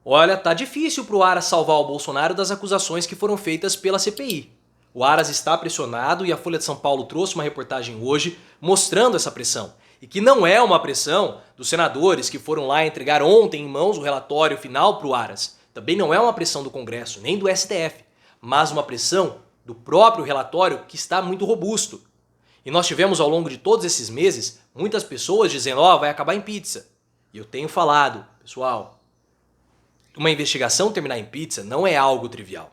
Olha, tá difícil pro Aras salvar o Bolsonaro das acusações que foram feitas pela CPI. O Aras está pressionado e a Folha de São Paulo trouxe uma reportagem hoje mostrando essa pressão. E que não é uma pressão dos senadores que foram lá entregar ontem em mãos o relatório final pro Aras. Também não é uma pressão do Congresso, nem do STF, mas uma pressão do próprio relatório que está muito robusto. E nós tivemos ao longo de todos esses meses muitas pessoas dizendo, vai acabar em pizza. E eu tenho falado, pessoal, uma investigação terminar em pizza não é algo trivial.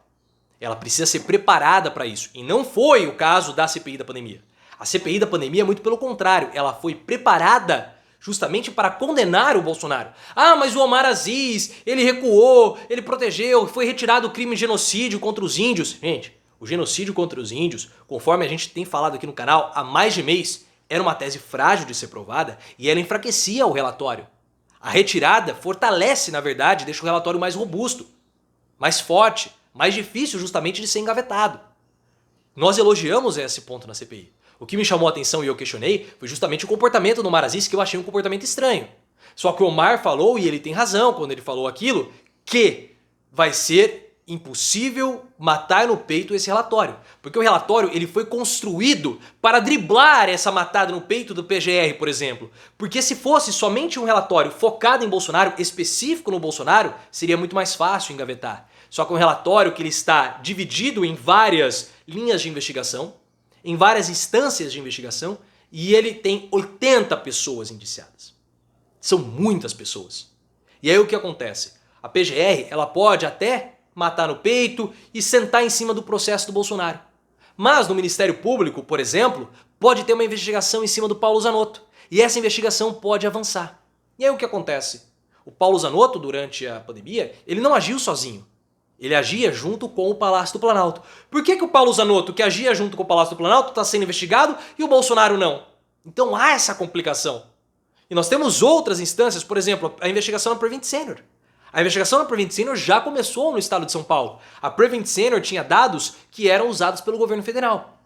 Ela precisa ser preparada para isso. E não foi o caso da CPI da pandemia. A CPI da pandemia, muito pelo contrário, ela foi preparada justamente para condenar o Bolsonaro. Mas o Omar Aziz, ele recuou, ele protegeu, foi retirado o crime de genocídio contra os índios. Gente, o genocídio contra os índios, conforme a gente tem falado aqui no canal há mais de mês, era uma tese frágil de ser provada e ela enfraquecia o relatório. A retirada fortalece, na verdade, deixa o relatório mais robusto, mais forte, mais difícil justamente de ser engavetado. Nós elogiamos esse ponto na CPI. O que me chamou a atenção e eu questionei foi justamente o comportamento do Omar Aziz, que eu achei um comportamento estranho. Só que o Omar falou, e ele tem razão quando ele falou aquilo, que vai ser impossível matar no peito esse relatório. Porque o relatório ele foi construído para driblar essa matada no peito do PGR, por exemplo. Porque se fosse somente um relatório focado em Bolsonaro, específico no Bolsonaro, seria muito mais fácil engavetar. Só que um relatório que ele está dividido em várias linhas de investigação, em várias instâncias de investigação, e ele tem 80 pessoas indiciadas. São muitas pessoas. E aí o que acontece? A PGR ela pode até matar no peito e sentar em cima do processo do Bolsonaro. Mas no Ministério Público, por exemplo, pode ter uma investigação em cima do Paulo Zanotto. E essa investigação pode avançar. E aí o que acontece? O Paulo Zanotto, durante a pandemia, ele não agiu sozinho. Ele agia junto com o Palácio do Planalto. Por que o Paulo Zanotto, que agia junto com o Palácio do Planalto, está sendo investigado e o Bolsonaro não? Então há essa complicação. E nós temos outras instâncias, por exemplo, a investigação da Prevent Senior. A investigação da Prevent Senior já começou no estado de São Paulo. A Prevent Senior tinha dados que eram usados pelo governo federal.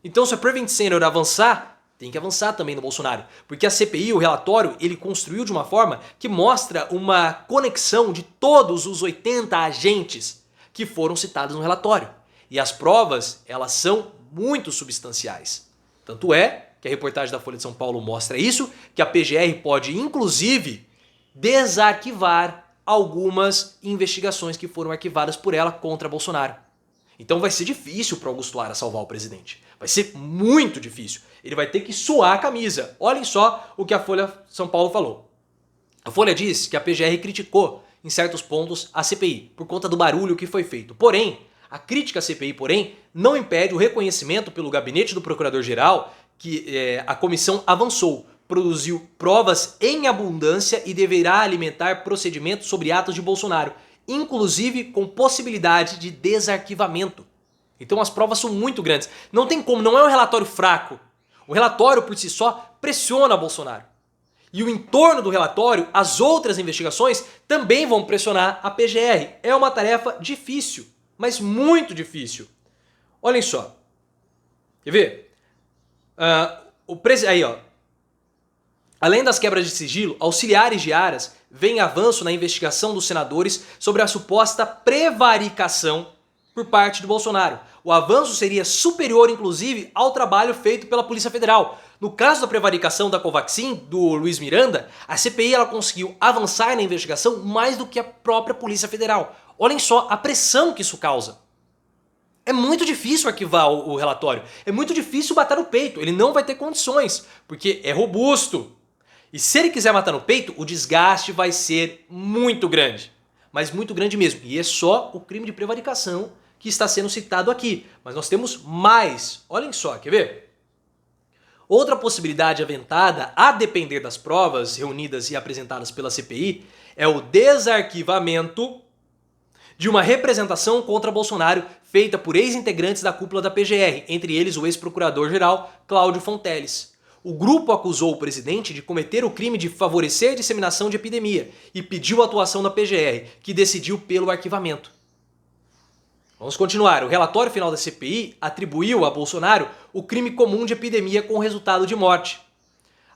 Então se a Prevent Senior avançar, tem que avançar também no Bolsonaro. Porque a CPI, o relatório, ele construiu de uma forma que mostra uma conexão de todos os 80 agentes que foram citados no relatório. E as provas, elas são muito substanciais. Tanto é que a reportagem da Folha de São Paulo mostra isso, que a PGR pode, inclusive, desarquivar algumas investigações que foram arquivadas por ela contra Bolsonaro. Então vai ser difícil para Augusto Aras salvar o presidente. Vai ser muito difícil. Ele vai ter que suar a camisa. Olhem só o que a Folha de São Paulo falou. A Folha diz que a PGR criticou, em certos pontos, a CPI, por conta do barulho que foi feito. Porém, a crítica à CPI, não impede o reconhecimento pelo gabinete do Procurador-Geral que a comissão avançou, produziu provas em abundância e deverá alimentar procedimentos sobre atos de Bolsonaro, inclusive com possibilidade de desarquivamento. Então as provas são muito grandes. Não tem como, não é um relatório fraco. O relatório por si só pressiona Bolsonaro. E o entorno do relatório, as outras investigações também vão pressionar a PGR. É uma tarefa difícil, mas muito difícil. Olhem só. Quer ver? Além das quebras de sigilo, auxiliares de Aras veem avanço na investigação dos senadores sobre a suposta prevaricação por parte do Bolsonaro. O avanço seria superior, inclusive, ao trabalho feito pela Polícia Federal. No caso da prevaricação da Covaxin, do Luiz Miranda, a CPI ela conseguiu avançar na investigação mais do que a própria Polícia Federal. Olhem só a pressão que isso causa. É muito difícil arquivar o relatório. É muito difícil matar no peito. Ele não vai ter condições, porque é robusto. E se ele quiser matar no peito, o desgaste vai ser muito grande. Mas muito grande mesmo. E é só o crime de prevaricação que está sendo citado aqui. Mas nós temos mais. Olhem só, quer ver? Outra possibilidade aventada, a depender das provas reunidas e apresentadas pela CPI, é o desarquivamento de uma representação contra Bolsonaro feita por ex-integrantes da cúpula da PGR, entre eles o ex-procurador-geral Cláudio Fonteles. O grupo acusou o presidente de cometer o crime de favorecer a disseminação de epidemia e pediu a atuação da PGR, que decidiu pelo arquivamento. Vamos continuar. O relatório final da CPI atribuiu a Bolsonaro o crime comum de epidemia com resultado de morte.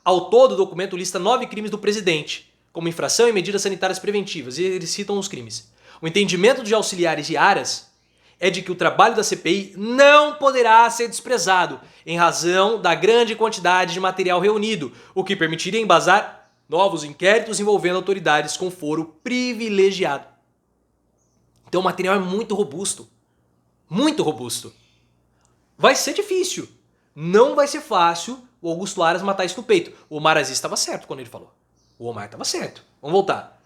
Ao todo, o documento lista 9 crimes do presidente, como infração e medidas sanitárias preventivas, e eles citam os crimes. O entendimento de auxiliares de Aras é de que o trabalho da CPI não poderá ser desprezado em razão da grande quantidade de material reunido, o que permitiria embasar novos inquéritos envolvendo autoridades com foro privilegiado. Então o material é muito robusto. Muito robusto. Vai ser difícil. Não vai ser fácil o Augusto Aras matar isso no peito. O Omar Aziz estava certo quando ele falou. O Omar estava certo. Vamos voltar.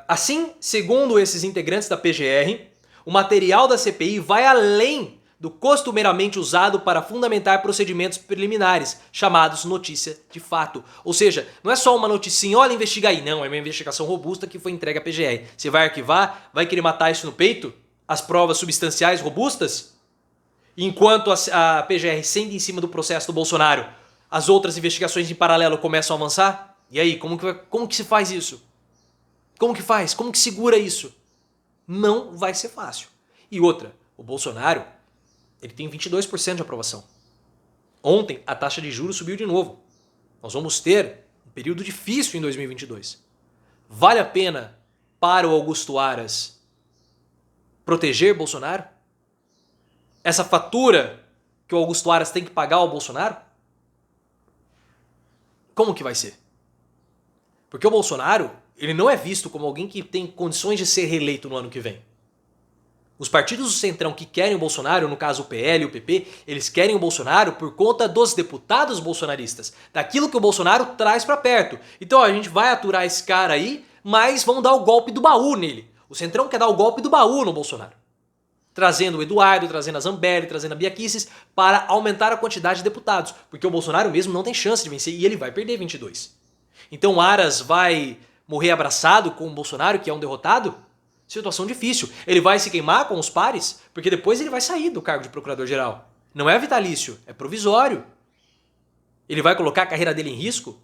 Assim, segundo esses integrantes da PGR, o material da CPI vai além do costumeiramente usado para fundamentar procedimentos preliminares, chamados notícia de fato. Ou seja, não é só uma noticinha, olha, investiga aí. Não, é uma investigação robusta que foi entregue à PGR. Você vai arquivar, vai querer matar isso no peito? As provas substanciais robustas? Enquanto a PGR senta em cima do processo do Bolsonaro, as outras investigações em paralelo começam a avançar? E aí, como que se faz isso? Como que faz? Como que segura isso? Não vai ser fácil. E outra, o Bolsonaro, ele tem 22% de aprovação. Ontem, a taxa de juros subiu de novo. Nós vamos ter um período difícil em 2022. Vale a pena para o Augusto Aras proteger Bolsonaro? Essa fatura que o Augusto Aras tem que pagar ao Bolsonaro? Como que vai ser? Porque o Bolsonaro, ele não é visto como alguém que tem condições de ser reeleito no ano que vem. Os partidos do Centrão que querem o Bolsonaro, no caso o PL e o PP, eles querem o Bolsonaro por conta dos deputados bolsonaristas, daquilo que o Bolsonaro traz pra perto. Então a gente vai aturar esse cara aí, mas vão dar o golpe do baú nele. O Centrão quer dar o golpe do baú no Bolsonaro. Trazendo o Eduardo, trazendo a Zambelli, trazendo a Bia Kicis para aumentar a quantidade de deputados. Porque o Bolsonaro mesmo não tem chance de vencer e ele vai perder 22. Então o Aras vai morrer abraçado com o Bolsonaro, que é um derrotado? Situação difícil. Ele vai se queimar com os pares, porque depois ele vai sair do cargo de procurador-geral. Não é vitalício, é provisório. Ele vai colocar a carreira dele em risco?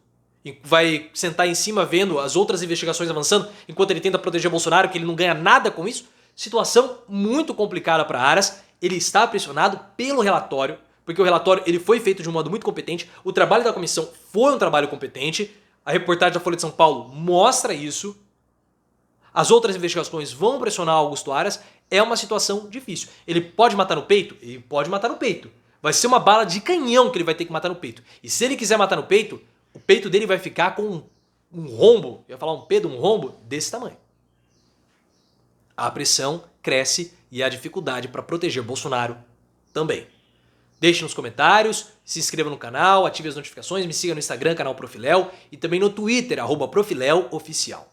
E vai sentar em cima vendo as outras investigações avançando, enquanto ele tenta proteger Bolsonaro, que ele não ganha nada com isso? Situação muito complicada para Aras. Ele está pressionado pelo relatório, porque o relatório ele foi feito de um modo muito competente. O trabalho da comissão foi um trabalho competente. A reportagem da Folha de São Paulo mostra isso. As outras investigações vão pressionar Augusto Aras. É uma situação difícil. Ele pode matar no peito? Ele pode matar no peito. Vai ser uma bala de canhão que ele vai ter que matar no peito. E se ele quiser matar no peito, o peito dele vai ficar com um rombo. Eu ia falar um rombo desse tamanho. A pressão cresce e a dificuldade para proteger Bolsonaro também. Deixe nos comentários, se inscreva no canal, ative as notificações, me siga no Instagram, canal Profiléu, e também no Twitter, @profileoficial.